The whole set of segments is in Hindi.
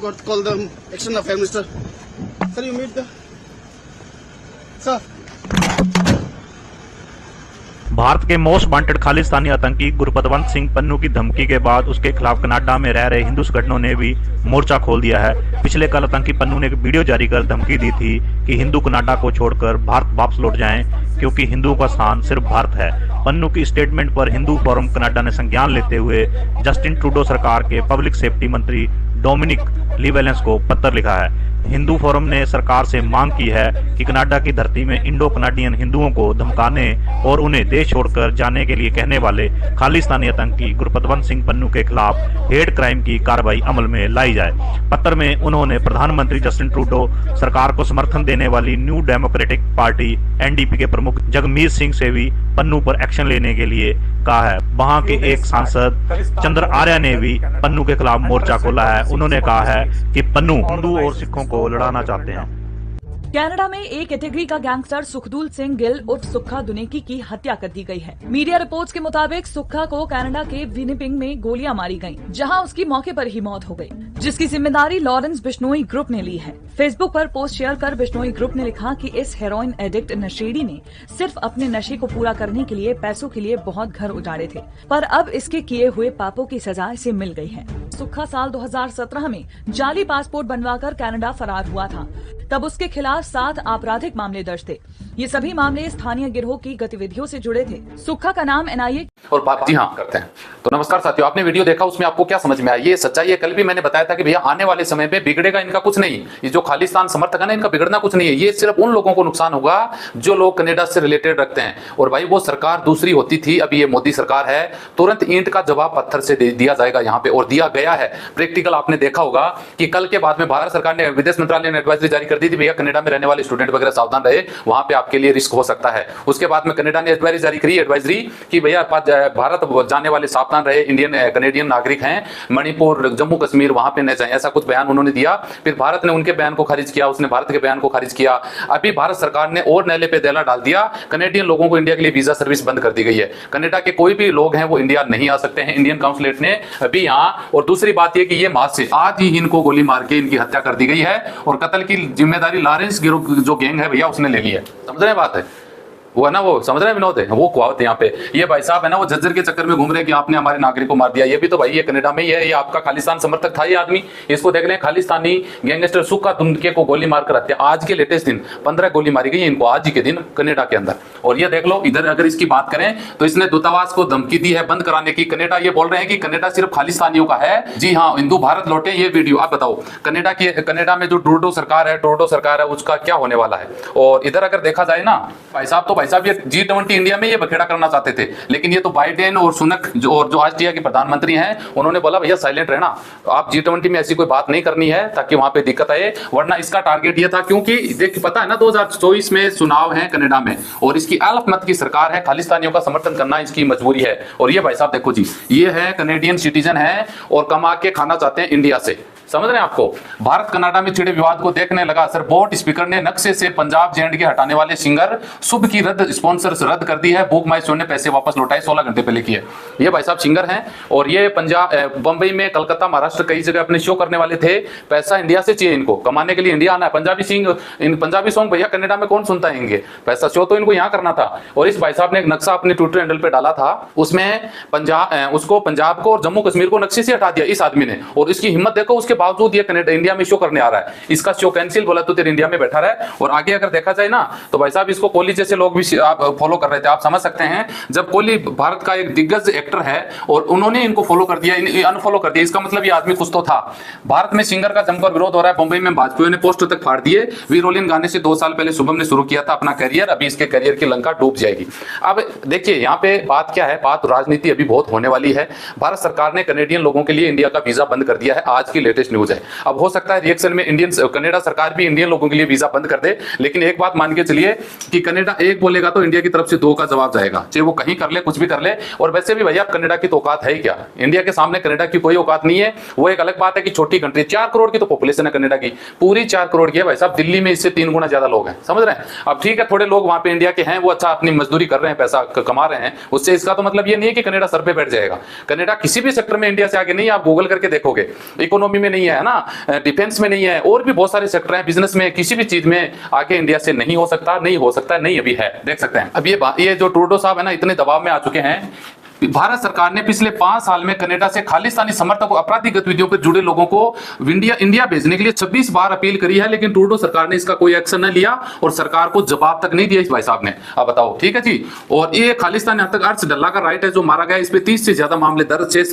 got call the external affairs minister. Sir, you meet the sir. Bharat के मोस्ट वांटेड खालिस्तानी आतंकी गुरपतवंत सिंह पन्नू की धमकी के बाद उसके खिलाफ कनाडा में रह रहे हिंदू संगठनों ने भी मोर्चा खोल दिया है। पिछले कल आतंकी पन्नू ने एक वीडियो जारी कर धमकी दी थी कि हिंदू कनाडा को छोड़कर भारत वापस लौट जाएं क्योंकि हिंदुओं का स्थान सिर्फ भारत है। पन्नू की स्टेटमेंट पर हिंदू फोरम कनाडा ने संज्ञान लेते हुए जस्टिन ट्रूडो सरकार के पब्लिक सेफ्टी मंत्री डोमिनिक लीवेलेंस को पत्र लिखा है। हिंदू फोरम ने सरकार से मांग की है कि कनाडा की धरती में इंडो कनाडियन हिंदुओं को धमकाने और उन्हें देश छोड़कर जाने के लिए कहने वाले खालिस्तानी आतंकी गुरपतवंत सिंह पन्नू के खिलाफ हेट क्राइम की कार्रवाई अमल में लाई जाए। पत्र में उन्होंने प्रधानमंत्री जस्टिन ट्रूडो सरकार को समर्थन देने वाली न्यू डेमोक्रेटिक पार्टी एनडीपी के प्रमुख जगमीत सिंह से भी पन्नू पर एक्शन लेने के लिए कहा है। वहां के एक सांसद चंद्र आर्य ने भी पन्नू के खिलाफ मोर्चा खोला है। उन्होंने कहा है कि पन्नू हिंदू और सिखों को लड़ाना चाहते हैं। कनाडा में एक कैटेगरी का गैंगस्टर सुखदूल सिंह गिल उर्फ सुक्खा दुनेकी की हत्या कर दी गई है। मीडिया रिपोर्ट्स के मुताबिक सुक्खा को कनाडा के विनिपिग में गोलियां मारी गईं, जहां उसकी मौके पर ही मौत हो गई, जिसकी जिम्मेदारी लॉरेंस बिश्नोई ग्रुप ने ली है। फेसबुक पर पोस्ट शेयर कर बिश्नोई ग्रुप ने लिखा कि इस हेरोइन एडिक्ट नशेड़ी ने सिर्फ अपने नशे को पूरा करने के लिए पैसों के लिए बहुत घर उजाड़े थे, पर अब इसके किए हुए पापों की सजा इसे मिल गई है। सुक्खा साल 2017 में जाली पासपोर्ट बनवाकर कनाडा फरार हुआ था। तब उसके खिलाफ 7 आपराधिक मामले दर्ज थे। ये सभी मामले स्थानीय गिरोह की गतिविधियों से जुड़े थे। सुक्खा का नाम एनआईए और बात जी हाँ करते हैं। तो नमस्कार साथियों, आपने वीडियो देखा, उसमें आपको क्या समझ में आया? ये सच्चाई है। कल भी मैंने बताया था कि भैया आने वाले समय में बिगड़ेगा इनका कुछ नहीं। ये जो खालिस्तान समर्थक है ना, इनका बिगड़ना कुछ नहीं है। ये सिर्फ उन लोगों को नुकसान होगा जो लोग कनाडा से रिलेटेड रखते हैं। और भाई वो सरकार दूसरी होती थी, अभी ये मोदी सरकार है। तुरंत ईंट का जवाब पत्थर से दे दिया जाएगा यहाँ पे, और दिया गया है। प्रैक्टिकल आपने देखा होगा कि कल के बाद में भारत सरकार ने, विदेश मंत्रालय ने एडवाइजरी जारी कर दी थी, भैया कनाडा में रहने वाले स्टूडेंट वगैरह सावधान रहे, वहां पे आपके लिए रिस्क हो सकता है। उसके बाद में कनाडा ने एडवाइजरी जारी करी, एडवाइजरी कि भैया भारत जाने वाले सावधान रहे, इंडियन कनेडियन नागरिक हैं, मणिपुर जम्मू कश्मीर वहां पे न जाएं, ऐसा कुछ बयान उन्होंने दिया। फिर भारत ने उनके बयान को खारिज किया, उसने भारत के बयान को खारिज किया। अभी भारत सरकार ने और नैले पे दैला डाल दिया, कनेडियन लोगों को इंडिया के लिए वीजा सर्विस बंद कर दी गई है। कनाडा के कोई भी लोग हैं वो इंडिया नहीं आ सकते हैं, इंडियन काउंसलेट ने अभी यहाँ। और दूसरी बात यह कि ये मार्च से आज ही इनको गोली मार के इनकी हत्या कर दी गई है, और कत्ल की जिम्मेदारी लॉरेंस गिरोह जो गैंग है भैया उसने ले ली है। समझ रहे बात है? वो है ना, वो समझ रहे हैं विनोद है, वो कुआवत यहाँ पे ये भाई साहब है ना, वो झज्जर के चक्कर में घूम रहे कि आपने हमारे नागरिक को मार दिया। ये भी तो भाई ये कनाडा में ही है, ये आपका खालिस्तान समर्थक था ये आदमी। इसको देख लें, खालिस्तानी गैंगस्टर सुक्खा दुनेकी को गोली मारकर हत्या। आज के लेटेस्ट दिन 15 गोली मारी गई इनको, आज ही के दिन कनाडा के अंदर। और ये देख लो इधर अगर इसकी बात करें तो इसने दूतावास को धमकी दी है बंद कराने की। कनाडा ये बोल रहे हैं कि कनाडा सिर्फ खालिस्तानियों का है। जी हाँ, हिंदू भारत लौटे। ये वीडियो आप बताओ, कनाडा में जो ट्रूडो सरकार है उसका क्या होने वाला है? और इधर अगर देखा जाए ना भाई साहब, ये G20 इंडिया में ये बखेड़ा करना चाहते थे, लेकिन ये तो बाइडेन और सुनक जो ऑस्ट्रिया के प्रधानमंत्री हैं, उन्होंने बोला भैया साइलेंट रहना, आप G20 में ऐसी कोई बात नहीं करनी है ताकि वहां पे दिक्कत आए। वरना इसका टारगेट ये था, क्योंकि देखिए पता है ना 2024 में चुनाव है कनाडा में, और इसकी अल्पमत की सरकार है, खालिस्तानियों का समर्थन करना इसकी मजबूरी है। और ये भाई साहब देखो जी, ये है कनेडियन सिटीजन है और कमा के खाना चाहते हैं इंडिया से। समझ रहे हैं आपको? भारत कनाडा में छिड़े विवाद को देखने लगा असर। बोर्ड स्पीकर ने नक्शे से पंजाब जेएंडके हटाने वाले सिंगर शुभ की स्पॉन्सर रद्द कर दी है। बुक माई शो ने पैसे वापस लौटाए, 16 घंटे पहले किए। ये भाई साहब सिंगर हैं, और ये पंजाब, बंबई में, कलकत्ता, महाराष्ट्र कई जगह अपने शो करने वाले थे। पैसा इंडिया से चाहिए इनको, कमाने के लिए इंडिया आना है। पंजाबी सॉन्ग भैया कनाडा में कौन सुनता है इनके? पैसा शो तो इनको यहाँ करना था। और इस भाई साहब ने एक नक्शा अपने ट्विटर हैंडल पे डाला था, उसमें पंजाब को और जम्मू कश्मीर को नक्शे से हटा दिया इस आदमी ने। और इसकी हिम्मत देखो, उसके बावजूद ये कनाडा इंडिया में शो करने आ रहा है। इसका शो कैंसिल बोला तो तेरे इंडिया में बैठा रहा है। और आगे अगर देखा जाए ना तो भाई साहब इसको कोहली जैसे लोग भी आप फॉलो कर रहे थे। आप समझ सकते हैं, जब कोहली भारत का एक दिग्गज एक्टर है और उन्होंने इनको फॉलो कर दिया, अनफॉलो कर दिया, इसका मतलब ये आदमी कुछ तो था। भारत में सिंगर का जमकर विरोध हो रहा है। मुंबई में भाजपा ने पोस्टर तक फाड़ दिए। वीरोलिन गाने से 2 साल पहले शुभम ने शुरू किया था अपना करियर, अभी इसके करियर की लंका डूब जाएगी। अब देखिए यहाँ पे बात क्या है, बात राजनीति अभी बहुत होने वाली है। भारत सरकार ने कनेडियन लोगों के लिए इंडिया का वीजा बंद कर दिया है, आज की लेटेस्ट न्यूज है। अब हो सकता है रिएक्शन में कनाडा सरकार भी इंडियन लोगों के लिए वीजा बंद कर दे, लेकिन एक बात मान के चलिए कि कनाडा एक बोलेगा तो इंडिया की तरफ से 2 का जवाब जाएगा, चाहे वो कहीं कर ले, कुछ भी कर ले। और वैसे भी भैया कनाडा की तो औकात है ही क्या? इंडिया के सामने कनाडा की कोई औकात नहीं है। वो एक अलग बात है कि छोटी कंट्री, 4 करोड़ की तो पॉपुलेशन है कनाडा की, पूरी 4 करोड़ की है भाई साहब। दिल्ली में इससे 3 गुना ज्यादा लोग हैं, समझ रहे हैं? अब ठीक है, थोड़े लोग वहां पे इंडिया के हैं, वो अच्छा अपनी मजदूरी कर रहे हैं, पैसा कमा रहे हैं, उससे इसका तो मतलब ये नहीं है कि कनाडा सर पे बैठ जाएगा। कनाडा किसी भी सेक्टर में इंडिया से आगे नहीं, आप गूगल करके देखोगे, इकोनॉमी में नहीं है ना, डिफेंस में नहीं है, और भी बहुत सारे सेक्टर हैं, बिजनेस में, किसी भी चीज में आगे इंडिया से नहीं हो सकता, नहीं हो सकता, नहीं अभी है। देख सकते हैं अब ये जो ट्रूडो साहब है ना, इतने दबाव में आ चुके हैं। भारत सरकार ने पिछले 5 साल में कनाडा से खालिस्तानी समर्थक और आपराधिक गतिविधियों पर जुड़े लोगों को इंडिया भेजने के लिए 26 बार अपील करी है, लेकिन ट्रूडो सरकार ने इसका कोई एक्शन नहीं लिया और सरकार को जवाब तक नहीं दिया इस भाई साहब ने। अब बताओ, ठीक है जी। और ये खालिस्तानी आतंक अर्श डल्ला का राइट है जो मारा गया, इस पे 30 से ज्यादा मामले दर्ज है।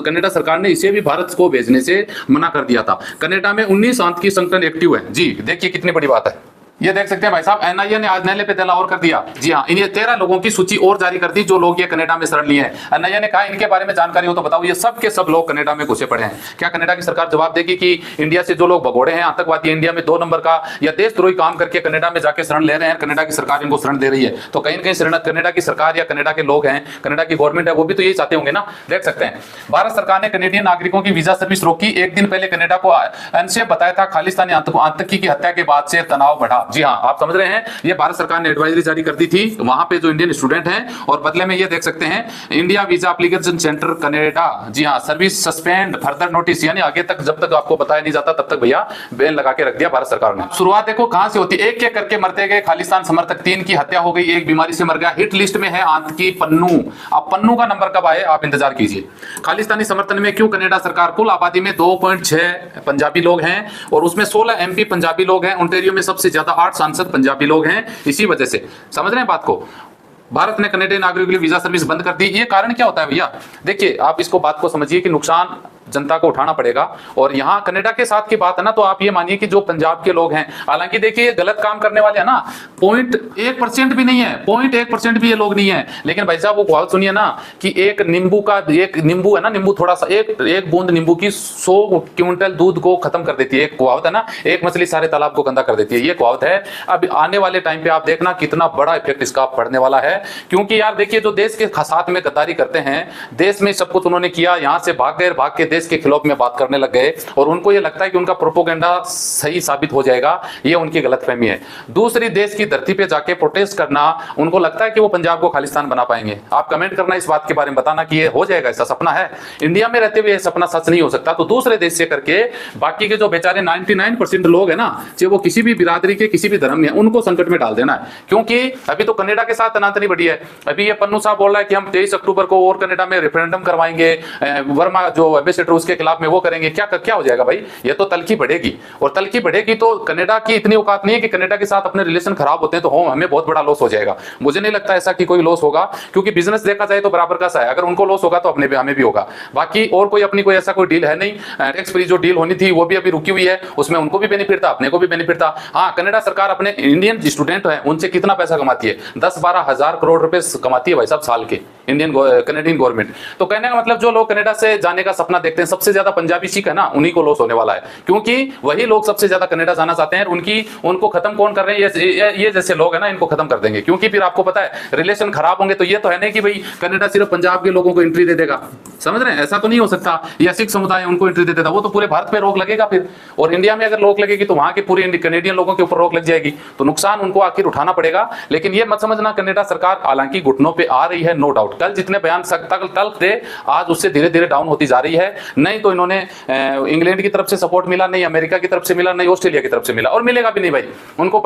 कनाडा सरकार ने इसे भी भारत को भेजने से मना कर दिया था। कनाडा में 19 आतंकी संगठन एक्टिव है जी। देखिए कितनी बड़ी बात है। ये देख सकते हैं भाई साहब, एनआईए ने आज नैले पे दला और कर दिया। जी हाँ, इन्हें 13 लोगों की सूची और जारी कर दी जो लोग ये कनाडा में शरण लिए हैं। एनआईए ने कहा इनके बारे में जानकारी हो तो बताओ। ये सब के सब लोग कनाडा में घुसे पड़े हैं। क्या कनाडा की सरकार जवाब देगी कि इंडिया से जो लोग भगोड़े हैं, आतंकवादी, इंडिया में 2 नंबर का या देशद्रोही काम करके कनाडा में जाके शरण ले रहे हैं, कनाडा की सरकार इनको शरण दे रही है, तो कहीं ना कहीं कनाडा की सरकार या कनाडा के लोग हैं, कनाडा की गवर्नमेंट है, वो भी तो यही चाहते होंगे ना। देख सकते हैं भारत सरकार ने कनेडियन नागरिकों की वीजा सर्विस रोकी। एक दिन पहले कनाडा को एनसीएफ बताया था खालिस्तानी आतंकी की हत्या के बाद से तनाव बढ़ा। जी हाँ, आप समझ रहे हैं, ये भारत सरकार ने एडवाइजरी जारी कर दी थी वहां पे जो इंडियन स्टूडेंट हैं, और बदले में ये देख सकते हैं India visa application centre Canada, जी हां, सर्विस सस्पेंड फर्दर नोटिस, यानी आगे तक जब तक आपको बताया नहीं जाता तब तक भैया बैन लगा के रख दिया भारत सरकार ने। शुरुआत देखो कहां से होती है, एक एक करके मरते गए खालिस्तान समर्थक। 3 की हत्या हो गई, 1 बीमारी से मर गया। हिट लिस्ट में है आतंकी पन्नू। अब पन्नू का नंबर कब आए आप इंतजार कीजिए। खालिस्तानी समर्थन में क्यों कनाडा सरकार, कुल आबादी में 2.6 पंजाबी लोग हैं और उसमें 16 एमपी पंजाबी लोग हैं। ओंटारियो में सबसे ज्यादा 8 सांसद पंजाबी लोग हैं। इसी वजह से समझ रहे हैं बात को। भारत ने कनाडियन नागरिकों के लिए वीजा सर्विस बंद कर दी। ये कारण क्या होता है भैया? देखिए आप इसको बात को समझिए कि नुकसान जनता को उठाना पड़ेगा। और यहाँ कनाडा के साथ की बात है ना, तो आप ये मानिए कि जो पंजाब के लोग हैं, हालांकि देखिए गलत काम करने वाले हैं ना, 0.1% भी नहीं है, 0.1% भी ये लोग नहीं है। लेकिन भाई साहब वो कहावत सुनिए ना कि एक नींबू है ना, नींबू थोड़ा सा, एक बूंद नींबू की 100 क्विंटल दूध को खत्म कर देती है। एक कहावत है ना, एक मछली सारे तालाब को गंदा कर देती है, ये कहावत है। अब आने वाले टाइम पे आप देखना कितना बड़ा इफेक्ट इसका पड़ने वाला है। क्योंकि यार देखिए जो देश के साथ में गद्दारी करते हैं, देश में सब कुछ उन्होंने किया, यहाँ से भाग गए, भाग के देश के खिलाफ में बात करने लग गए, और उनको ये लगता है कि उनका प्रोपोगेंडा सही साबित हो जाएगा। ये उनकी गलतफहमी है। दूसरी देश की धरती पे जाके प्रोटेस्ट करना, उनको लगता है कि वो पंजाब को खालिस्तान बना पाएंगे। आप कमेंट करना इस बात के बारे में, बताना कि ये हो जाएगा, ऐसा सपना है? इंडिया में रहते हुए ये सपना सच नहीं हो सकता। तो दूसरे देश से करके बाकी के जो बेचारे 99% लोग हैं ना, चाहे वो किसी भी बिरादरी के, किसी भी धर्म में, उनको संकट में डाल देना है। क्योंकि अभी तो कनाडा के साथ तनातनी बढ़ी है। अभी ये पन्नू साहब बोल रहा है कि हम 23 अक्टूबर को और कनाडा में रेफरेंडम करवाएंगे, वर्मा जो एम्बेसडर उसके खिलाफ में वो करेंगे। क्या हो जाएगा भाई? ये तो तलखी बढ़ेगी, और तलखी बढ़ेगी तो कनाडा की इतनी औकात नहीं है कि कनाडा के साथ अपने रिलेशन खराब होते हैं तो हमें बहुत बड़ा लॉस हो जाएगा। मुझे नहीं लगता ऐसा कि कोई लॉस होगा, क्योंकि बिजनेस देखा जाए तो बराबर का सा है। अगर उनको लॉस होगा तो अपने भी, हमें भी होगा। बाकी और कोई अपनी कोई ऐसा कोई डील है नहीं। टैक्स फ्री जो डील होनी थी वो भी अभी रुकी हुई है, उसमें उनको भी बेनिफिट था, अपने को भी बेनिफिट था। हाँ, कनाडा सरकार अपने इंडियन स्टूडेंट है उनसे कितना पैसा कमाती है? 10-12 हजार करोड़ रुपए कमाती है भाई साहब साल के, कनेडियन गवर्नमेंट। तो कहने का मतलब जो लोग कनाडा से जाने का सपना देखते हैं, सबसे ज्यादा पंजाबी सिख है ना, उन्हीं को लॉस होने वाला है। क्योंकि वही लोग सबसे ज्यादा कनाडा जाना चाहते हैं। उनको खत्म कौन कर रहे हैं? ये जैसे लोग हैं ना, इनको खत्म कर देंगे। क्योंकि फिर आपको पता है रिलेशन खराब होंगे तो ये तो है नहीं कि भाई कनाडा सिर्फ पंजाब के लोगों को एंट्री दे देगा। समझ रहे हैं? ऐसा तो नहीं हो सकता। या सिख समुदाय उनको एंट्री दे देता, वो तो पूरे भारत पे रोक लगेगा फिर। और इंडिया में अगर रोक लगेगी तो वहां के पूरे कनेडियन लोगों के ऊपर रोक लग जाएगी, तो नुकसान उनको आखिर उठाना पड़ेगा। लेकिन ये मत समझना कनाडा सरकार हालांकि घुटनों पे आ रही है, नो डाउट। कल जितने बयान तल थे आज उससे धीरे धीरे डाउन होती जा रही है। नहीं तो इन्होंने इंग्लैंड की तरफ से सपोर्ट मिला, नहीं अमेरिका की तरफ से मिला, नहीं ऑस्ट्रेलिया की तरफ से मिला, और मिलेगा भी नहीं भाई। उनको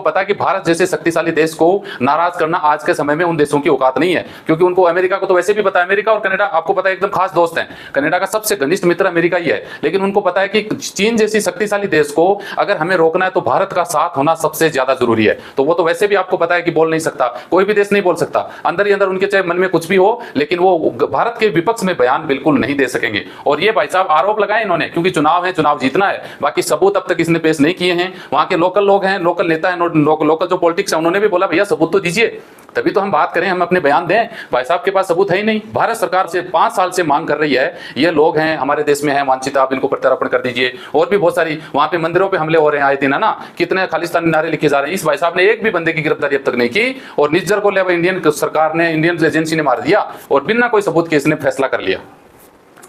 पता है कि भारत जैसे शक्तिशाली देश को नाराज करना आज के समय में उन देशों की औकात नहीं है। क्योंकि उनको अमेरिका को तो वैसे भी पता है, अमेरिका और कनाडा आपको पता है एकदम खास दोस्त हैं। कनाडा का सबसे घनिष्ठ मित्र अमेरिका ही है। लेकिन उनको पता है कि चीन जैसी शक्तिशाली देश को अगर हमें रोकना है तो भारत का साथ होना सबसे ज्यादा जरूरी है। तो वो तो वैसे भी आपको पता है कि बोल नहीं सकता, कोई भी देश नहीं बोल सकता। अंदर ही अंदर उनके चाहे मन में कुछ भी हो, लेकिन वो भारत के विपक्ष में बयान बिल्कुल नहीं दे सकेंगे। और ये भाई साहब आरोप लगाए इन्होंने, क्योंकि चुनाव है, चुनाव जीतना है। बाकी सबूत अब तक इसने पेश नहीं किए हैं। वहां के लोकल लोग हैं, लोकल नेता हैं, लोकल जो पॉलिटिक्स है, उन्होंने भी बोला भैया सबूत तो दीजिए, तभी तो हम बात करें, हम अपने बयान दें। भाई साहब के पास सबूत है ही नहीं। भारत सरकार से 5 साल से मांग कर रही है, ये लोग हैं हमारे देश में हैं वांछित, आप इनको प्रत्यार्पण कर दीजिए। और भी बहुत सारी वहां पे मंदिरों पे हमले हो रहे हैं आए दिन, है ना, कितने खालिस्तानी नारे लिखे जा रहे हैं। इस भाई साहब ने एक भी बंदे की गिरफ्तारी अब तक नहीं की, और निज्जर को लेकर इंडियन सरकार ने, इंडियन एजेंसी ने मार दिया, और बिना कोई सबूत के इसने फैसला कर लिया।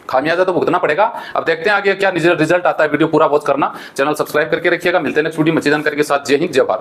खामियाजा तो भुगतना पड़ेगा। अब देखते हैं आगे क्या रिजल्ट आता है। वीडियो पूरा वॉच करना, चैनल सब्सक्राइब करके रखिएगा। मिलते हैं नेक्स्ट वीडियो में अच्छी जानकारी के साथ। जय हिंद, जय भारत।